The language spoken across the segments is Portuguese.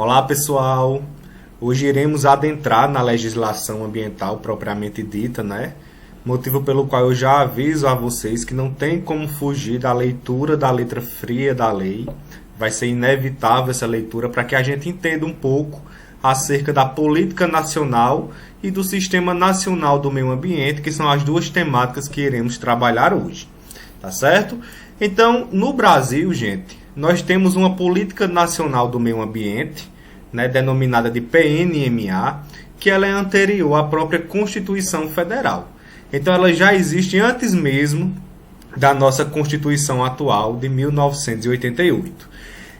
Olá pessoal, hoje iremos adentrar na legislação ambiental propriamente dita, né? Motivo pelo qual eu já aviso a vocês que não tem como fugir da leitura da letra fria da lei. Vai ser inevitável essa leitura para que a gente entenda um pouco acerca da política nacional e do Sistema Nacional do Meio Ambiente, que são as duas temáticas que iremos trabalhar hoje, tá certo? Então, no Brasil, gente, nós temos uma Política Nacional do Meio Ambiente, né, denominada de PNMA, que ela é anterior à própria Constituição Federal. Então, ela já existe antes mesmo da nossa Constituição atual de 1988.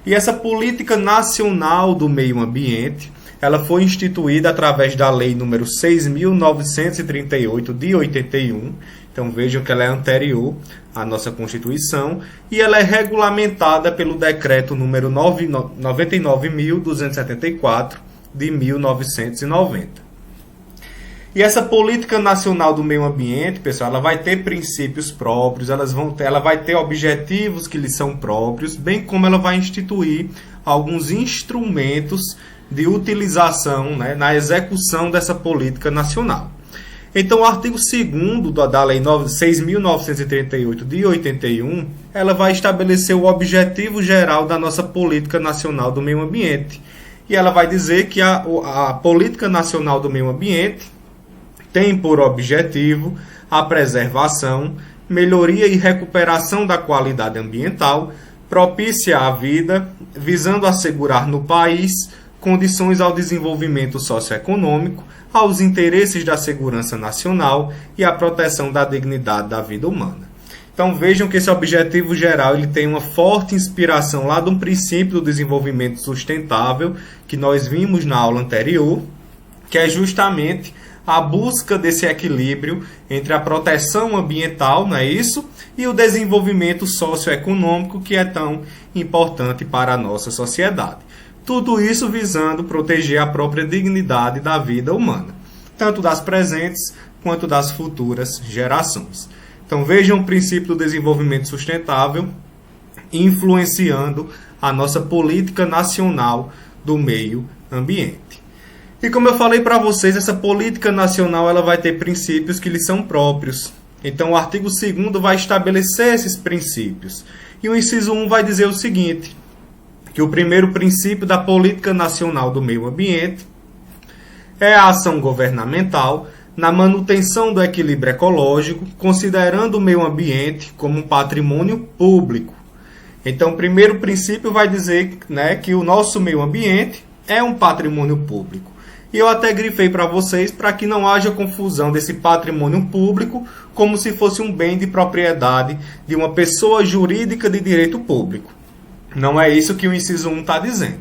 E essa Política Nacional do Meio Ambiente, ela foi instituída através da Lei número 6.938 de 81. Então vejam que ela é anterior à nossa Constituição e ela é regulamentada pelo decreto número 99.274 de 1990. E essa Política Nacional do Meio Ambiente, pessoal, ela vai ter princípios próprios, ela vai ter objetivos que lhe são próprios, bem como ela vai instituir alguns instrumentos de utilização, né, na execução dessa política nacional. Então, o artigo 2º da Lei 6.938 de 81, ela vai estabelecer o objetivo geral da nossa Política Nacional do Meio Ambiente. E ela vai dizer que a Política Nacional do Meio Ambiente tem por objetivo a preservação, melhoria e recuperação da qualidade ambiental, propícia à vida, visando assegurar no país condições ao desenvolvimento socioeconômico, aos interesses da segurança nacional e à proteção da dignidade da vida humana. Então vejam que esse objetivo geral ele tem uma forte inspiração lá de um princípio do desenvolvimento sustentável que nós vimos na aula anterior, que é justamente a busca desse equilíbrio entre a proteção ambiental, não é isso? E o desenvolvimento socioeconômico que é tão importante para a nossa sociedade. Tudo isso visando proteger a própria dignidade da vida humana, tanto das presentes quanto das futuras gerações. Então vejam o princípio do desenvolvimento sustentável influenciando a nossa política nacional do meio ambiente. E como eu falei para vocês, essa política nacional ela vai ter princípios que lhe são próprios. Então o artigo 2º vai estabelecer esses princípios. E o inciso 1 vai dizer o seguinte, que o primeiro princípio da Política Nacional do Meio Ambiente é a ação governamental na manutenção do equilíbrio ecológico, considerando o meio ambiente como um patrimônio público. Então, o primeiro princípio vai dizer, né, que o nosso meio ambiente é um patrimônio público. E eu até grifei para vocês para que não haja confusão desse patrimônio público como se fosse um bem de propriedade de uma pessoa jurídica de direito público. Não é isso que o inciso 1 está dizendo.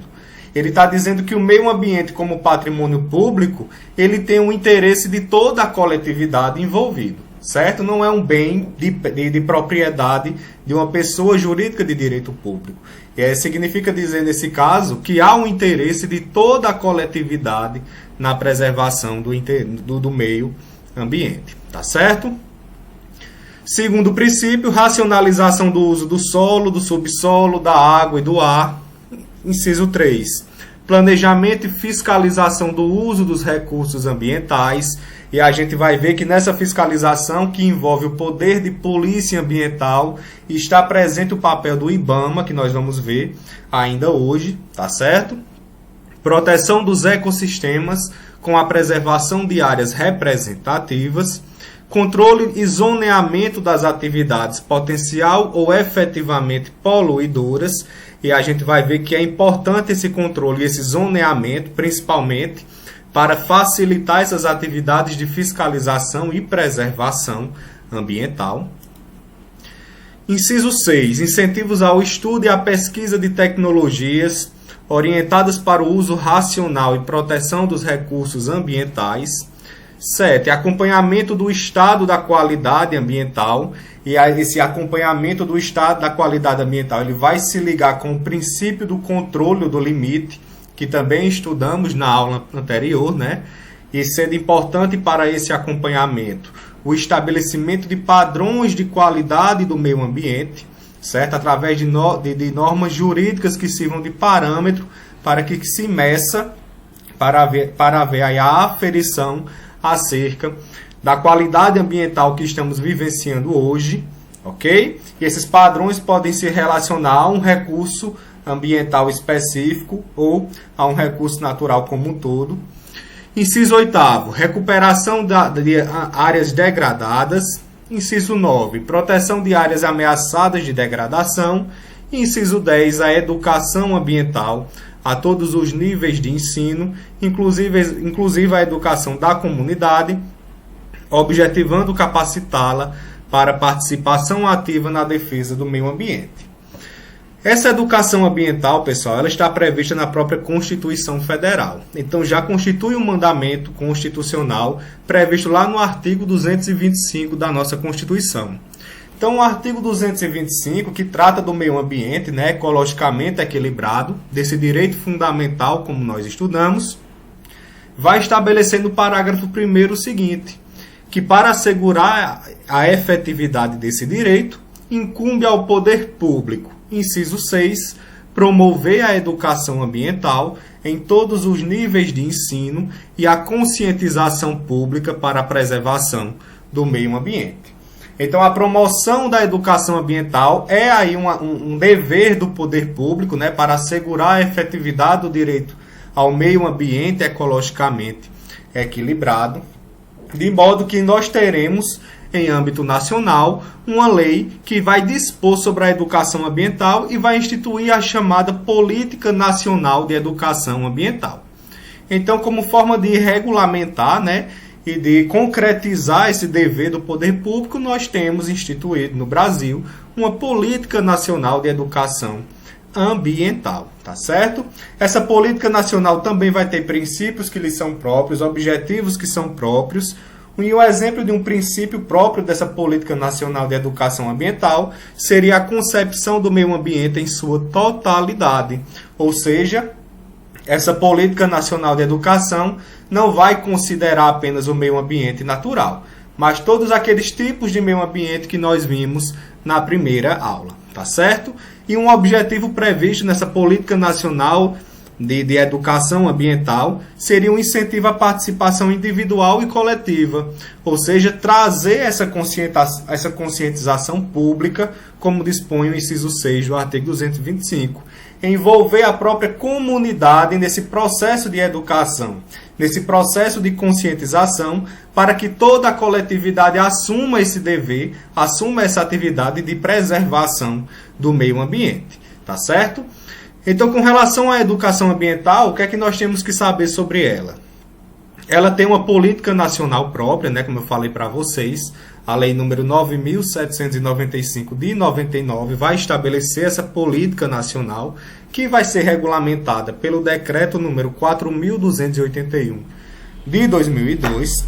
Ele está dizendo que o meio ambiente como patrimônio público, ele tem um interesse de toda a coletividade envolvida, certo? Não é um bem de propriedade de uma pessoa jurídica de direito público. Significa dizer, nesse caso, que há um interesse de toda a coletividade na preservação do meio ambiente, tá certo? Segundo princípio, racionalização do uso do solo, do subsolo, da água e do ar. Inciso 3. Planejamento e fiscalização do uso dos recursos ambientais. E a gente vai ver que nessa fiscalização, que envolve o poder de polícia ambiental, está presente o papel do IBAMA, que nós vamos ver ainda hoje, tá certo? Proteção dos ecossistemas com a preservação de áreas representativas. Controle e zoneamento das atividades potencial ou efetivamente poluidoras. E a gente vai ver que é importante esse controle e esse zoneamento, principalmente, para facilitar essas atividades de fiscalização e preservação ambiental. Inciso 6. Incentivos ao estudo e à pesquisa de tecnologias orientadas para o uso racional e proteção dos recursos ambientais. 7. Acompanhamento do estado da qualidade ambiental. E esse acompanhamento do estado da qualidade ambiental ele vai se ligar com o princípio do controle do limite, que também estudamos na aula anterior, né? E sendo importante para esse acompanhamento o estabelecimento de padrões de qualidade do meio ambiente, certo? Através de normas jurídicas que sirvam de parâmetro para que se meça, para ver aí a aferição acerca da qualidade ambiental que estamos vivenciando hoje, ok? E esses padrões podem se relacionar a um recurso ambiental específico ou a um recurso natural como um todo. Inciso 8º, recuperação de áreas degradadas. Inciso 9, proteção de áreas ameaçadas de degradação. Inciso 10, a educação ambiental a todos os níveis de ensino, inclusive a educação da comunidade, objetivando capacitá-la para participação ativa na defesa do meio ambiente. Essa educação ambiental, pessoal, ela está prevista na própria Constituição Federal. Então, já constitui um mandamento constitucional previsto lá no artigo 225 da nossa Constituição. Então, o artigo 225, que trata do meio ambiente, né, ecologicamente equilibrado, desse direito fundamental, como nós estudamos, vai estabelecer no parágrafo 1º o seguinte, que para assegurar a efetividade desse direito, incumbe ao poder público, inciso 6, promover a educação ambiental em todos os níveis de ensino e a conscientização pública para a preservação do meio ambiente. Então, a promoção da educação ambiental é aí um dever do poder público, né, para assegurar a efetividade do direito ao meio ambiente ecologicamente equilibrado, de modo que nós teremos, em âmbito nacional, uma lei que vai dispor sobre a educação ambiental e vai instituir a chamada Política Nacional de Educação Ambiental. Então, como forma de regulamentar, né, e de concretizar esse dever do poder público, nós temos instituído no Brasil uma Política Nacional de Educação Ambiental, tá certo? Essa Política Nacional também vai ter princípios que lhe são próprios, objetivos que são próprios. E o exemplo de um princípio próprio dessa Política Nacional de Educação Ambiental seria a concepção do meio ambiente em sua totalidade, ou seja, essa Política Nacional de Educação não vai considerar apenas o meio ambiente natural, mas todos aqueles tipos de meio ambiente que nós vimos na primeira aula, tá certo? E um objetivo previsto nessa Política Nacional de Educação Ambiental seria um incentivo à participação individual e coletiva, ou seja, trazer essa conscientização pública, como dispõe o inciso 6 do artigo 225, envolver a própria comunidade nesse processo de educação, nesse processo de conscientização, para que toda a coletividade assuma esse dever, assuma essa atividade de preservação do meio ambiente, tá certo? Então, com relação à educação ambiental, o que é que nós temos que saber sobre ela? Ela tem uma política nacional própria, né, como eu falei para vocês. A Lei número 9.795 de 99 vai estabelecer essa política nacional, que vai ser regulamentada pelo Decreto número 4.281 de 2002.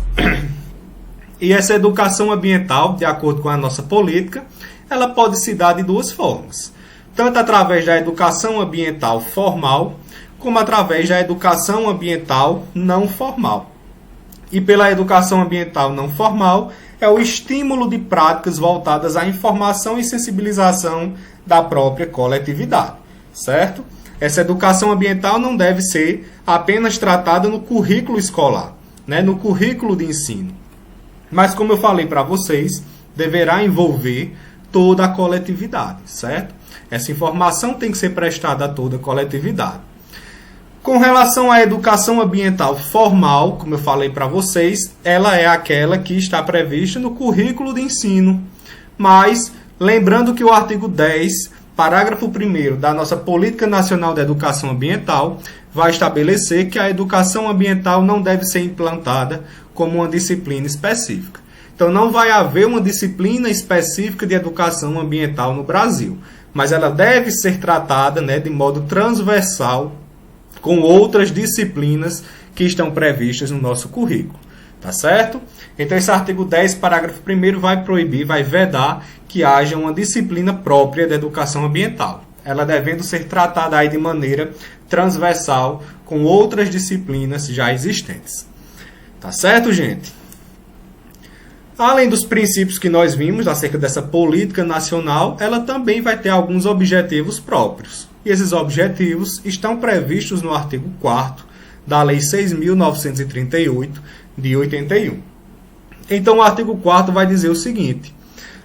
E essa educação ambiental, de acordo com a nossa política, ela pode se dar de duas formas. Tanto através da educação ambiental formal, como através da educação ambiental não formal. E pela educação ambiental não formal, é o estímulo de práticas voltadas à informação e sensibilização da própria coletividade, certo? Essa educação ambiental não deve ser apenas tratada no currículo escolar, né, no currículo de ensino. Mas, como eu falei para vocês, deverá envolver toda a coletividade, certo? Essa informação tem que ser prestada a toda a coletividade. Com relação à educação ambiental formal, como eu falei para vocês, ela é aquela que está prevista no currículo de ensino. Mas, lembrando que o artigo 10, parágrafo 1º da nossa Política Nacional de Educação Ambiental, vai estabelecer que a educação ambiental não deve ser implantada como uma disciplina específica. Então, não vai haver uma disciplina específica de educação ambiental no Brasil, mas ela deve ser tratada, né, de modo transversal com outras disciplinas que estão previstas no nosso currículo, tá certo? Então, esse artigo 10, parágrafo 1º, vai proibir, vai vedar que haja uma disciplina própria de educação ambiental, ela devendo ser tratada aí de maneira transversal com outras disciplinas já existentes. Tá certo, gente? Além dos princípios que nós vimos acerca dessa política nacional, ela também vai ter alguns objetivos próprios. e esses objetivos estão previstos no artigo 4º da Lei 6.938, de 81. Então, o artigo 4º vai dizer o seguinte: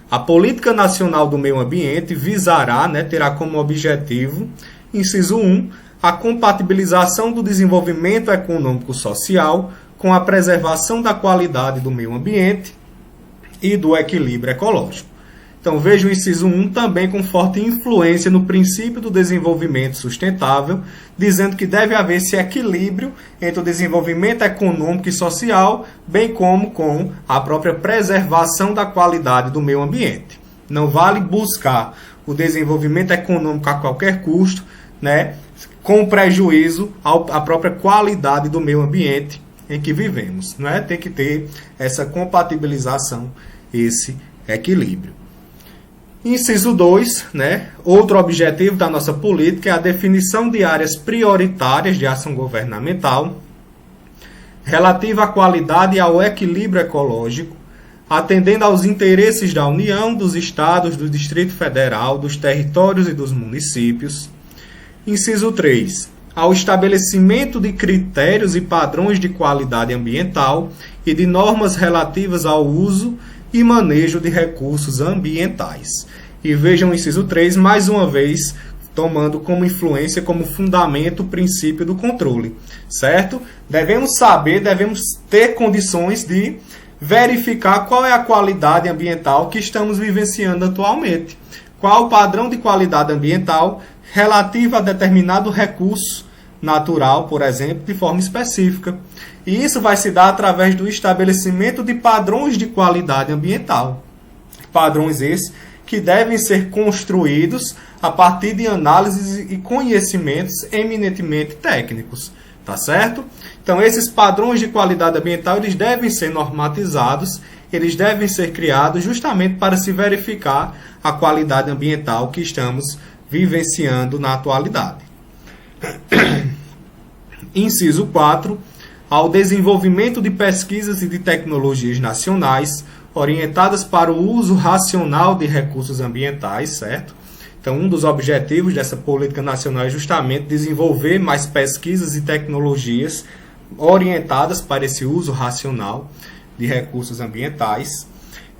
a Política Nacional do Meio Ambiente visará, terá como objetivo, inciso 1, a compatibilização do desenvolvimento econômico-social com a preservação da qualidade do meio ambiente e do equilíbrio ecológico. Então, veja o inciso 1 também com forte influência no princípio do desenvolvimento sustentável, dizendo que deve haver esse equilíbrio entre o desenvolvimento econômico e social, bem como com a própria preservação da qualidade do meio ambiente. Não vale buscar o desenvolvimento econômico a qualquer custo, com prejuízo à própria qualidade do meio ambiente em que vivemos. Tem que ter essa compatibilização, esse equilíbrio. Inciso 2, outro objetivo da nossa política é a definição de áreas prioritárias de ação governamental relativa à qualidade e ao equilíbrio ecológico, atendendo aos interesses da União, dos Estados, do Distrito Federal, dos territórios e dos municípios. Inciso 3, ao estabelecimento de critérios e padrões de qualidade ambiental e de normas relativas ao uso e manejo de recursos ambientais. E vejam o inciso 3, mais uma vez, tomando como influência, como fundamento, o princípio do controle, certo? Devemos saber, devemos ter condições de verificar qual é a qualidade ambiental que estamos vivenciando atualmente. Qual o padrão de qualidade ambiental relativo a determinado recurso natural, por exemplo, de forma específica. E isso vai se dar através do estabelecimento de padrões de qualidade ambiental. Padrões esses que devem ser construídos a partir de análises e conhecimentos eminentemente técnicos, tá certo? Então, esses padrões de qualidade ambiental, eles devem ser normatizados, eles devem ser criados justamente para se verificar a qualidade ambiental que estamos vivenciando na atualidade. Inciso 4, ao desenvolvimento de pesquisas e de tecnologias nacionais orientadas para o uso racional de recursos ambientais, certo? Então, um dos objetivos dessa política nacional é justamente desenvolver mais pesquisas e tecnologias orientadas para esse uso racional de recursos ambientais.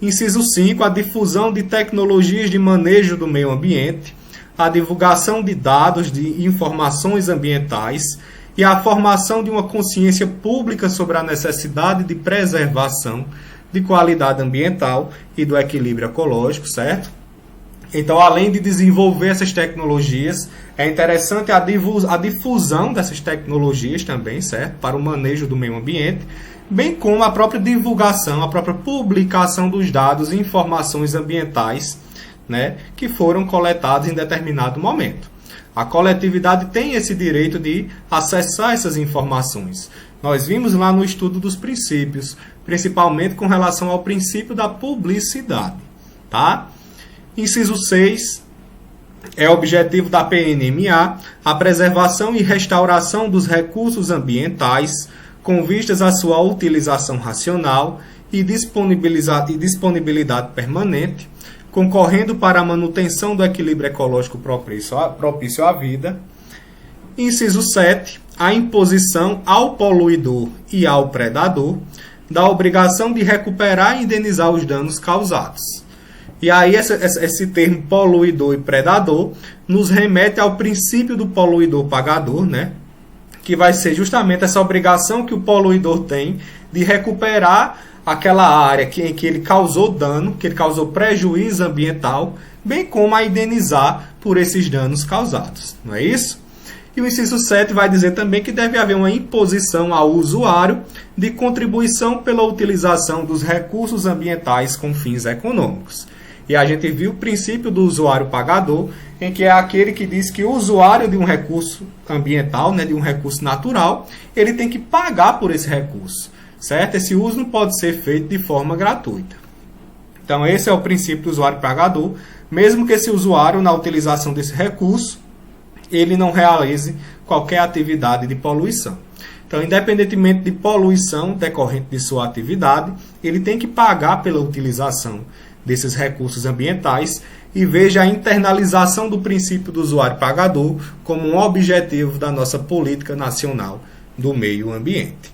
Inciso 5, a difusão de tecnologias de manejo do meio ambiente, a divulgação de dados de informações ambientais e a formação de uma consciência pública sobre a necessidade de preservação de qualidade ambiental e do equilíbrio ecológico, certo? Então, além de desenvolver essas tecnologias, é interessante a difusão dessas tecnologias também, certo? Para o manejo do meio ambiente, bem como a própria divulgação, a própria publicação dos dados e informações ambientais, que foram coletados em determinado momento. A coletividade tem esse direito de acessar essas informações. Nós vimos lá no estudo dos princípios, principalmente com relação ao princípio da publicidade, tá? Inciso 6, é objetivo da PNMA a preservação e restauração dos recursos ambientais com vistas à sua utilização racional e disponibilidade permanente, concorrendo para a manutenção do equilíbrio ecológico propício à vida. Inciso 7, a imposição ao poluidor e ao predador da obrigação de recuperar e indenizar os danos causados. E aí esse termo poluidor e predador nos remete ao princípio do poluidor-pagador, que vai ser justamente essa obrigação que o poluidor tem de recuperar aquela área em que ele causou dano, que ele causou prejuízo ambiental, bem como a indenizar por esses danos causados. Não é isso? E o inciso 7 vai dizer também que deve haver uma imposição ao usuário de contribuição pela utilização dos recursos ambientais com fins econômicos. E a gente viu o princípio do usuário pagador, em que é aquele que diz que o usuário de um recurso ambiental, de um recurso natural, ele tem que pagar por esse recurso, certo? Esse uso não pode ser feito de forma gratuita. Então, esse é o princípio do usuário pagador, mesmo que esse usuário, na utilização desse recurso, ele não realize qualquer atividade de poluição. Então, independentemente de poluição decorrente de sua atividade, ele tem que pagar pela utilização desses recursos ambientais e veja a internalização do princípio do usuário pagador como um objetivo da nossa política nacional do meio ambiente.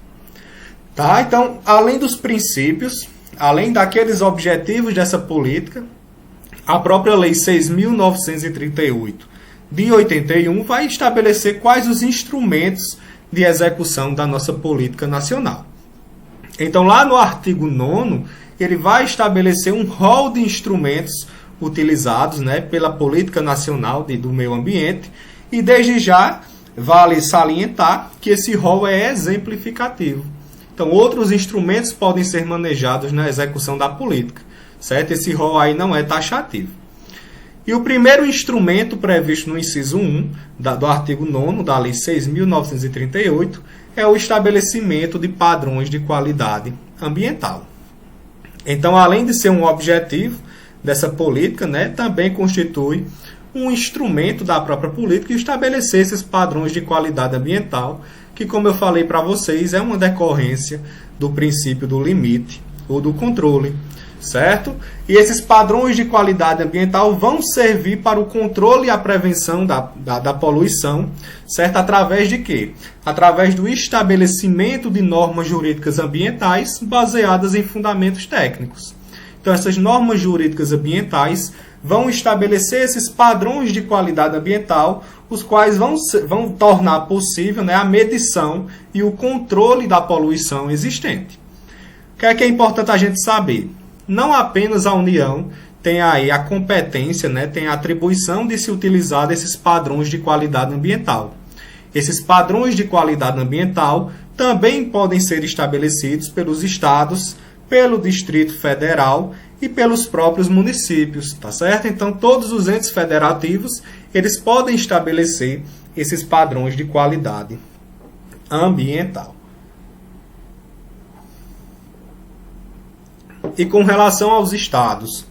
Tá? Então, além dos princípios, além daqueles objetivos dessa política, a própria Lei 6.938 de 81 vai estabelecer quais os instrumentos de execução da nossa política nacional. Então, lá no artigo 9º, ele vai estabelecer um rol de instrumentos utilizados, né, pela política nacional do meio ambiente, e desde já vale salientar que esse rol é exemplificativo. Então, outros instrumentos podem ser manejados na execução da política, certo? Esse rol aí não é taxativo. E o primeiro instrumento previsto no inciso 1 do artigo 9º da Lei 6.938 é o estabelecimento de padrões de qualidade ambiental. Então, além de ser um objetivo dessa política, né, também constitui um instrumento da própria política estabelecer esses padrões de qualidade ambiental, que, como eu falei para vocês, é uma decorrência do princípio do limite ou do controle, certo? E esses padrões de qualidade ambiental vão servir para o controle e a prevenção da poluição, certo? Através de quê? Através do estabelecimento de normas jurídicas ambientais baseadas em fundamentos técnicos. Então, essas normas jurídicas ambientais vão estabelecer esses padrões de qualidade ambiental, os quais vão tornar possível, né, a medição e o controle da poluição existente. O que é importante a gente saber? Não apenas a União tem aí a competência, né, tem a atribuição de se utilizar desses padrões de qualidade ambiental. Esses padrões de qualidade ambiental também podem ser estabelecidos pelos estados, pelo Distrito Federal e pelos próprios municípios, tá certo? Então, todos os entes federativos, eles podem estabelecer esses padrões de qualidade ambiental. E com relação aos estados,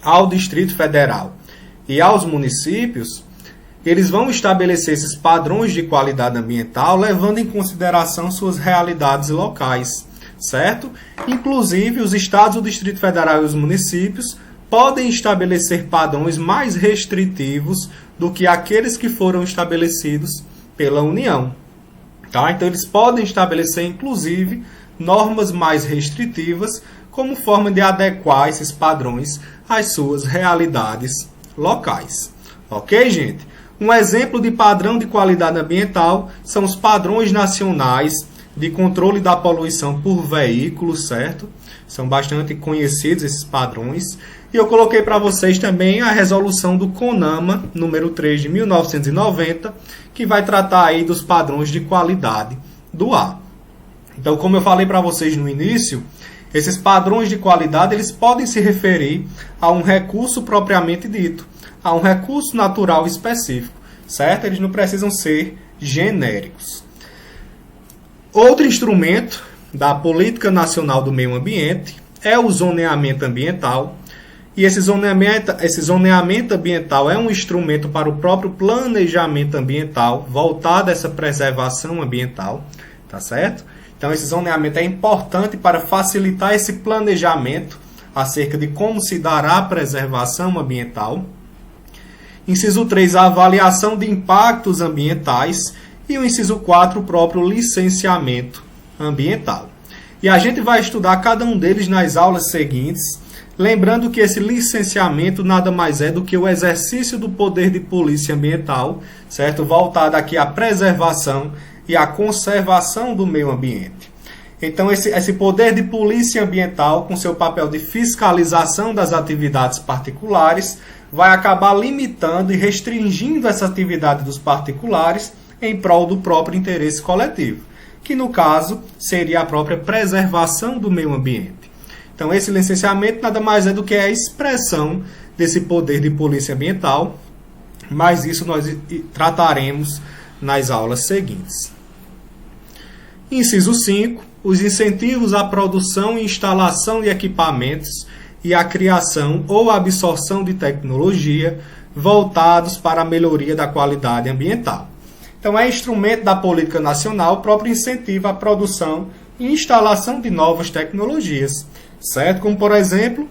ao Distrito Federal e aos municípios, eles vão estabelecer esses padrões de qualidade ambiental levando em consideração suas realidades locais, certo? Inclusive, os estados, o Distrito Federal e os municípios podem estabelecer padrões mais restritivos do que aqueles que foram estabelecidos pela União. Tá? Então, eles podem estabelecer, inclusive, normas mais restritivas como forma de adequar esses padrões às suas realidades locais. Ok, gente? Um exemplo de padrão de qualidade ambiental são os padrões nacionais de controle da poluição por veículos, certo? São bastante conhecidos esses padrões. E eu coloquei para vocês também a resolução do CONAMA, número 3 de 1990, que vai tratar aí dos padrões de qualidade do ar. Então, como eu falei para vocês no início, esses padrões de qualidade eles podem se referir a um recurso propriamente dito, a um recurso natural específico, certo? Eles não precisam ser genéricos. Outro instrumento da Política Nacional do Meio Ambiente é o zoneamento ambiental. E esse zoneamento ambiental é um instrumento para o próprio planejamento ambiental, voltado a essa preservação ambiental, tá certo? Então, esse zoneamento é importante para facilitar esse planejamento acerca de como se dará a preservação ambiental. Inciso 3, a avaliação de impactos ambientais. E o inciso 4, o próprio licenciamento ambiental. E a gente vai estudar cada um deles nas aulas seguintes, lembrando que esse licenciamento nada mais é do que o exercício do poder de polícia ambiental, certo? Voltado aqui à preservação e à conservação do meio ambiente. Então, esse poder de polícia ambiental, com seu papel de fiscalização das atividades particulares, vai acabar limitando e restringindo essa atividade dos particulares em prol do próprio interesse coletivo, que no caso seria a própria preservação do meio ambiente. Então, esse licenciamento nada mais é do que a expressão desse poder de polícia ambiental, mas isso nós trataremos nas aulas seguintes. Inciso 5. Os incentivos à produção e instalação de equipamentos e à criação ou absorção de tecnologia voltados para a melhoria da qualidade ambiental. Então, é instrumento da política nacional, o próprio incentivo à produção e instalação de novas tecnologias, certo? Como, por exemplo,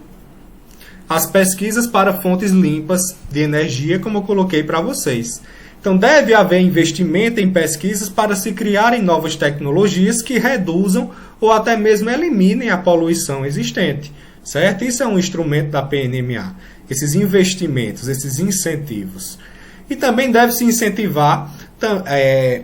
as pesquisas para fontes limpas de energia, como eu coloquei para vocês. Então, deve haver investimento em pesquisas para se criarem novas tecnologias que reduzam ou até mesmo eliminem a poluição existente, certo? Isso é um instrumento da PNMA, esses investimentos, esses incentivos. E também deve-se incentivar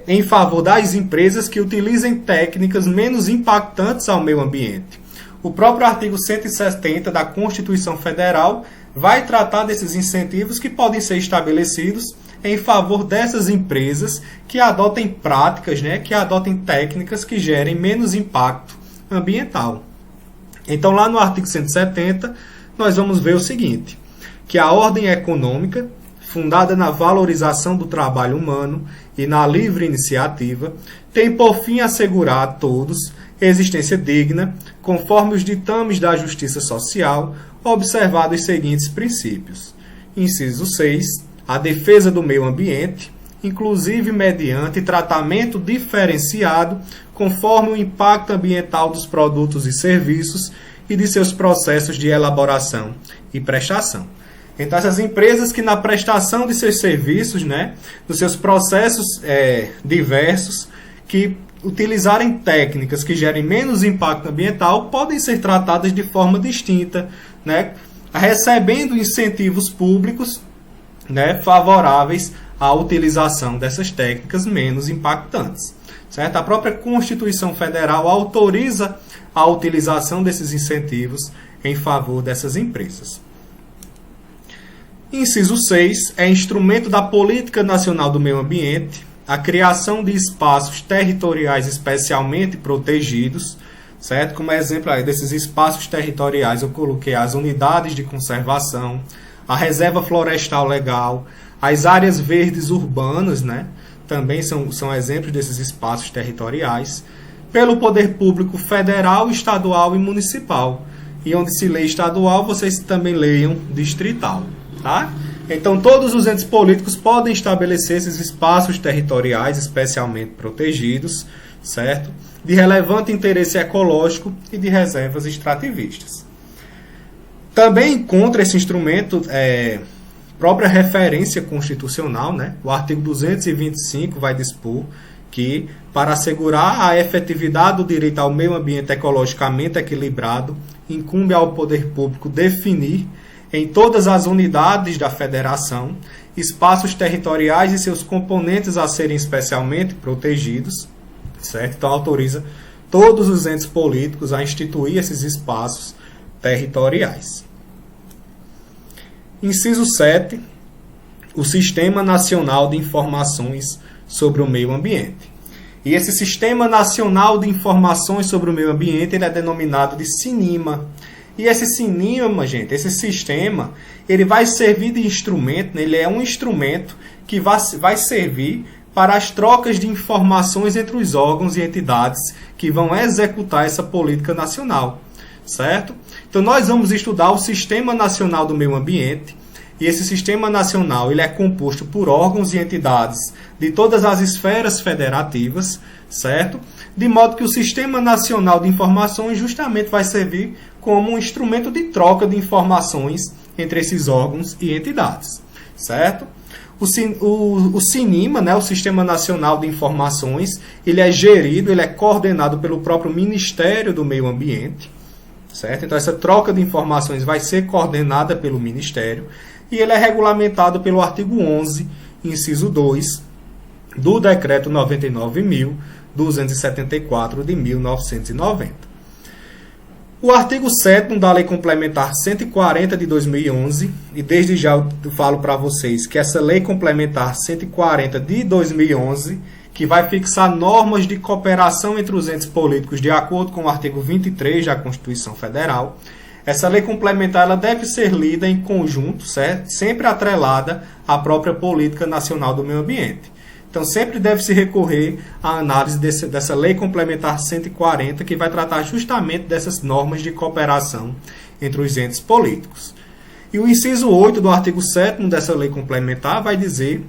em favor das empresas que utilizem técnicas menos impactantes ao meio ambiente. O próprio artigo 170 da Constituição Federal vai tratar desses incentivos que podem ser estabelecidos em favor dessas empresas que adotem práticas, que adotem técnicas que gerem menos impacto ambiental. Então, lá no artigo 170, nós vamos ver o seguinte, que a ordem econômica, fundada na valorização do trabalho humano e na livre iniciativa, tem por fim assegurar a todos existência digna, conforme os ditames da justiça social, observados os seguintes princípios. Inciso 6. A defesa do meio ambiente, inclusive mediante tratamento diferenciado, conforme o impacto ambiental dos produtos e serviços e de seus processos de elaboração e prestação. Então, essas empresas que na prestação de seus serviços, dos seus processos diversos, que utilizarem técnicas que gerem menos impacto ambiental, podem ser tratadas de forma distinta, recebendo incentivos públicos favoráveis à utilização dessas técnicas menos impactantes. Certo? A própria Constituição Federal autoriza a utilização desses incentivos em favor dessas empresas. Inciso 6 é instrumento da Política Nacional do Meio Ambiente a criação de espaços territoriais especialmente protegidos, certo? Como exemplo desses espaços territoriais eu coloquei as unidades de conservação, a reserva florestal legal, as áreas verdes urbanas, também são exemplos desses espaços territoriais, pelo poder público federal, estadual e municipal. E onde se lê estadual, vocês também leiam distrital. Tá? Então, todos os entes políticos podem estabelecer esses espaços territoriais especialmente protegidos, certo? De relevante interesse ecológico e de reservas extrativistas. Também encontra esse instrumento própria referência constitucional, O artigo 225 vai dispor que, para assegurar a efetividade do direito ao meio ambiente ecologicamente equilibrado, incumbe ao poder público definir, em todas as unidades da federação, espaços territoriais e seus componentes a serem especialmente protegidos, certo? Então, autoriza todos os entes políticos a instituir esses espaços territoriais. Inciso 7. O Sistema Nacional de Informações sobre o Meio Ambiente. E esse Sistema Nacional de Informações sobre o Meio Ambiente ele é denominado de SINIMA. E esse SINIMA, esse sistema, ele vai servir de instrumento, ele é um instrumento que vai servir para as trocas de informações entre os órgãos e entidades que vão executar essa política nacional. Certo? Então, nós vamos estudar o Sistema Nacional do Meio Ambiente, e esse Sistema Nacional ele é composto por órgãos e entidades de todas as esferas federativas, certo? De modo que o Sistema Nacional de Informações justamente vai servir como um instrumento de troca de informações entre esses órgãos e entidades, certo? O SINIMA, o Sistema Nacional de Informações, ele é gerido, ele é coordenado pelo próprio Ministério do Meio Ambiente, certo? Então, essa troca de informações vai ser coordenada pelo Ministério e ele é regulamentado pelo artigo 11, inciso 2, do Decreto 99.274 de 1990. O artigo 7º da Lei Complementar 140 de 2011, e desde já eu falo para vocês que essa Lei Complementar 140 de 2011, que vai fixar normas de cooperação entre os entes políticos de acordo com o artigo 23 da Constituição Federal. Essa lei complementar ela deve ser lida em conjunto, certo? Sempre atrelada à própria Política Nacional do Meio Ambiente. Então, sempre deve-se recorrer à análise dessa Lei Complementar 140, que vai tratar justamente dessas normas de cooperação entre os entes políticos. E o inciso 8 do artigo 7º dessa Lei Complementar vai dizer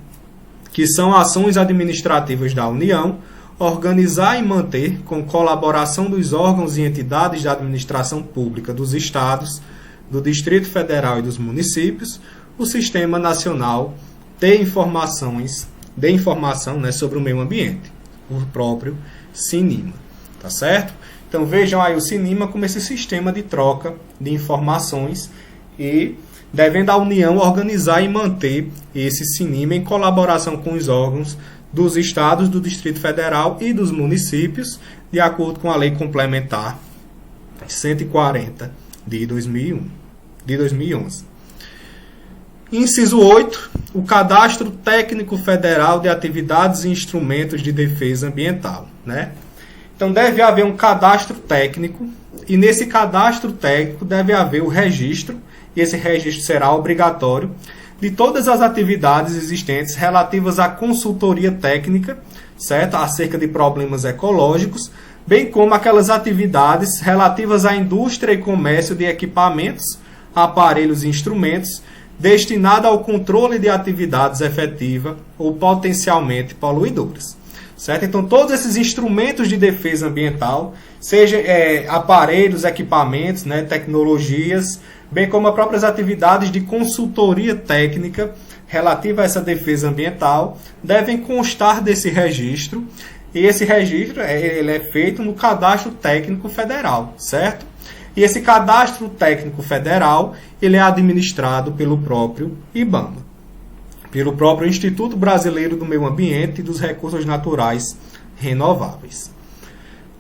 que são ações administrativas da União, organizar e manter, com colaboração dos órgãos e entidades da administração pública dos Estados, do Distrito Federal e dos municípios, o Sistema Nacional de Informação, né, sobre o Meio Ambiente, o próprio SINIMA, tá certo? Então vejam aí o SINIMA como esse sistema de troca de informações e devendo a União organizar e manter esse SINIMA em colaboração com os órgãos dos estados, do Distrito Federal e dos municípios, de acordo com a Lei Complementar 140 de 2011. Inciso 8. O Cadastro Técnico Federal de Atividades e Instrumentos de Defesa Ambiental, né? Então deve haver um cadastro técnico e nesse cadastro técnico deve haver o registro, e esse registro será obrigatório, de todas as atividades existentes relativas à consultoria técnica, certo? Acerca de problemas ecológicos, bem como aquelas atividades relativas à indústria e comércio de equipamentos, aparelhos e instrumentos, destinada ao controle de atividades efetiva ou potencialmente poluidoras. Certo? Então, todos esses instrumentos de defesa ambiental, seja aparelhos, equipamentos, né, tecnologias, bem como as próprias atividades de consultoria técnica relativa a essa defesa ambiental, devem constar desse registro, e esse registro ele é feito no Cadastro Técnico Federal, certo? E esse Cadastro Técnico Federal ele é administrado pelo próprio IBAMA, pelo próprio Instituto Brasileiro do Meio Ambiente e dos Recursos Naturais Renováveis.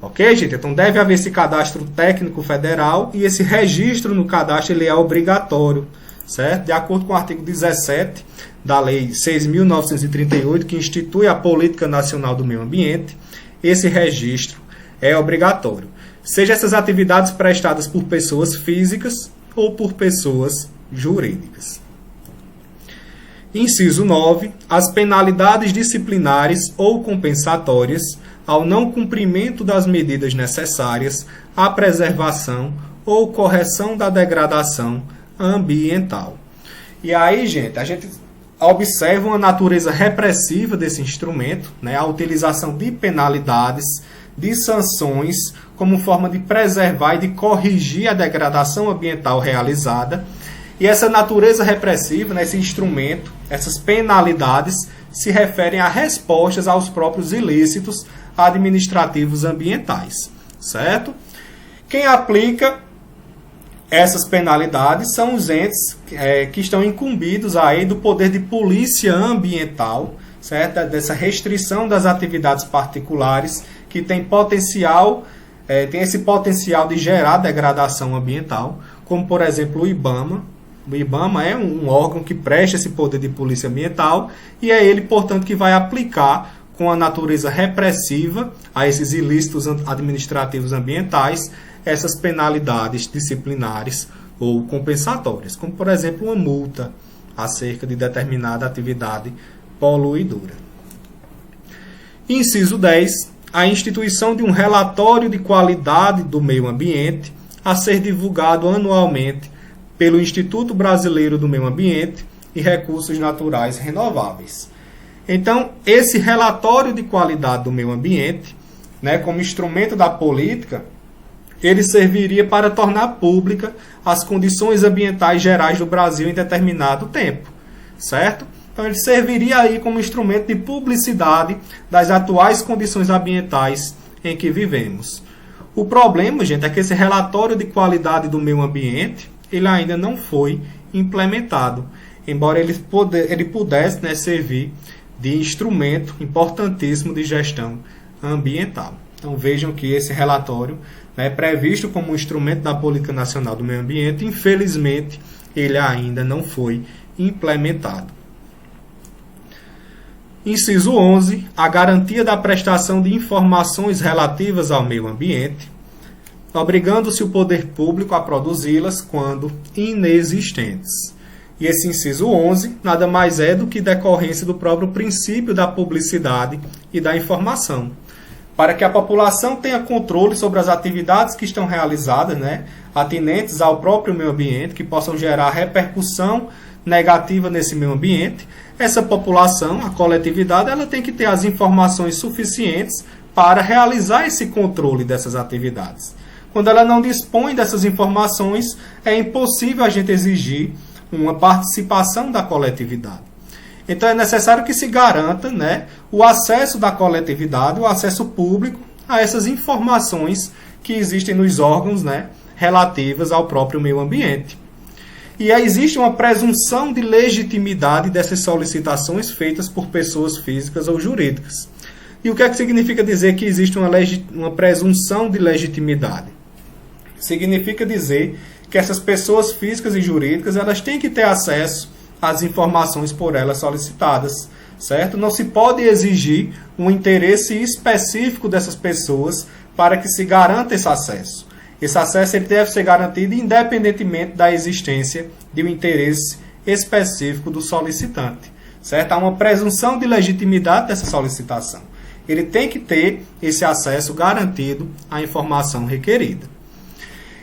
Ok, gente? Então deve haver esse cadastro técnico federal e esse registro no cadastro ele é obrigatório, certo? De acordo com o artigo 17 da Lei 6.938, que institui a Política Nacional do Meio Ambiente, esse registro é obrigatório. Seja essas atividades prestadas por pessoas físicas ou por pessoas jurídicas. Inciso 9. As penalidades disciplinares ou compensatórias ao não cumprimento das medidas necessárias à preservação ou correção da degradação ambiental. E aí, gente, a gente observa uma natureza repressiva desse instrumento, né? A utilização de penalidades, de sanções, como forma de preservar e de corrigir a degradação ambiental realizada. E essa natureza repressiva, né, esse instrumento, essas penalidades, se referem a respostas aos próprios ilícitos administrativos ambientais, certo? Quem aplica essas penalidades são os entes que estão incumbidos aí do poder de polícia ambiental, certo? Dessa restrição das atividades particulares que tem esse potencial de gerar degradação ambiental, como por exemplo o IBAMA. O IBAMA é um órgão que presta esse poder de polícia ambiental e é ele, portanto, que vai aplicar com a natureza repressiva a esses ilícitos administrativos ambientais essas penalidades disciplinares ou compensatórias, como, por exemplo, uma multa acerca de determinada atividade poluidora. Inciso 10. A instituição de um relatório de qualidade do meio ambiente a ser divulgado anualmente pelo Instituto Brasileiro do Meio Ambiente e Recursos Naturais Renováveis. Então, esse relatório de qualidade do meio ambiente, né, como instrumento da política, ele serviria para tornar pública as condições ambientais gerais do Brasil em determinado tempo, certo? Então, ele serviria aí como instrumento de publicidade das atuais condições ambientais em que vivemos. O problema, gente, é que esse relatório de qualidade do meio ambiente ele ainda não foi implementado, embora ele pudesse, né, servir de instrumento importantíssimo de gestão ambiental. Então vejam que esse relatório, né, previsto como um instrumento da Política Nacional do Meio Ambiente, infelizmente ele ainda não foi implementado. Inciso 11. A garantia da prestação de informações relativas ao meio ambiente, obrigando-se o poder público a produzi-las quando inexistentes. E esse inciso 11 nada mais é do que decorrência do próprio princípio da publicidade e da informação, para que a população tenha controle sobre as atividades que estão realizadas, né, atinentes ao próprio meio ambiente, que possam gerar repercussão negativa nesse meio ambiente. Essa população, a coletividade, ela tem que ter as informações suficientes para realizar esse controle dessas atividades. quando ela não dispõe dessas informações, é impossível a gente exigir uma participação da coletividade. Então é necessário que se garanta, né, o acesso da coletividade, o acesso público a essas informações que existem nos órgãos, né, relativas ao próprio meio ambiente. E aí existe uma presunção de legitimidade dessas solicitações feitas por pessoas físicas ou jurídicas. E o que é que significa dizer que existe uma presunção de legitimidade? Significa dizer que essas pessoas físicas e jurídicas elas têm que ter acesso às informações por elas solicitadas, certo? Não se pode exigir um interesse específico dessas pessoas para que se garanta esse acesso. Esse acesso ele deve ser garantido independentemente da existência de um interesse específico do solicitante, certo? Há uma presunção de legitimidade dessa solicitação. Ele tem que ter esse acesso garantido à informação requerida.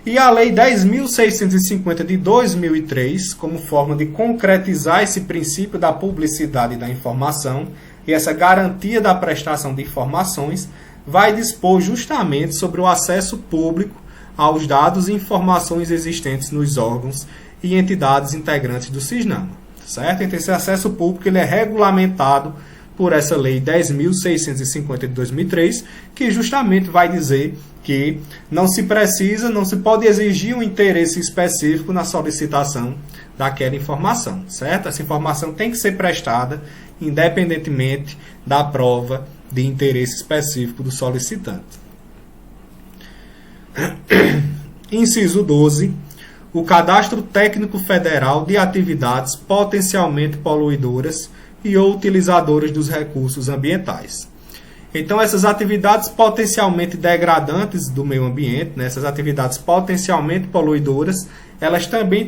E a Lei 10.650 de 2003, como forma de concretizar esse princípio da publicidade da informação e essa garantia da prestação de informações, vai dispor justamente sobre o acesso público aos dados e informações existentes nos órgãos e entidades integrantes do CISNAMA, certo? Então, esse acesso público ele é regulamentado por essa Lei 10.650 de 2003, que justamente vai dizer que não se pode exigir um interesse específico na solicitação daquela informação, certo? Essa informação tem que ser prestada independentemente da prova de interesse específico do solicitante. Inciso 12. O Cadastro Técnico Federal de atividades potencialmente poluidoras e ou utilizadoras dos recursos ambientais. Então, essas atividades potencialmente degradantes do meio ambiente, né, essas atividades potencialmente poluidoras, elas também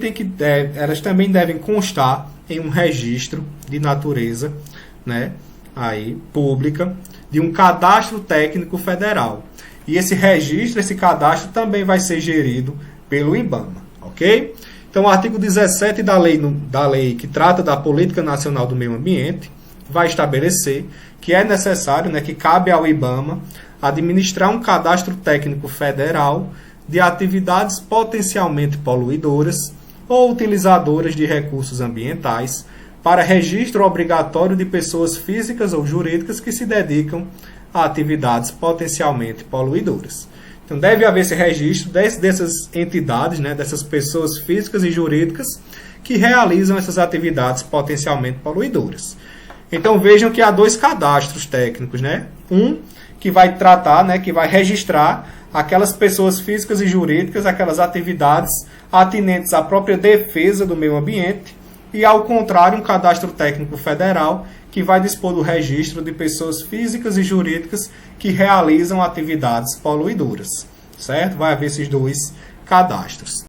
devem constar em um registro de natureza, né, pública, de um cadastro técnico federal. E esse registro, esse cadastro também vai ser gerido pelo IBAMA, ok? Então, o artigo 17 da lei que trata da Política Nacional do Meio Ambiente vai estabelecer que é necessário, né, que cabe ao IBAMA administrar um cadastro técnico federal de atividades potencialmente poluidoras ou utilizadoras de recursos ambientais para registro obrigatório de pessoas físicas ou jurídicas que se dedicam a atividades potencialmente poluidoras. Então, deve haver esse registro dessas entidades, né, dessas pessoas físicas e jurídicas que realizam essas atividades potencialmente poluidoras. Então, vejam que há dois cadastros técnicos, né? Um que vai tratar, né, que vai registrar aquelas pessoas físicas e jurídicas, aquelas atividades atinentes à própria defesa do meio ambiente, e, ao contrário, um cadastro técnico federal que vai dispor do registro de pessoas físicas e jurídicas que realizam atividades poluidoras, certo? Vai haver esses dois cadastros.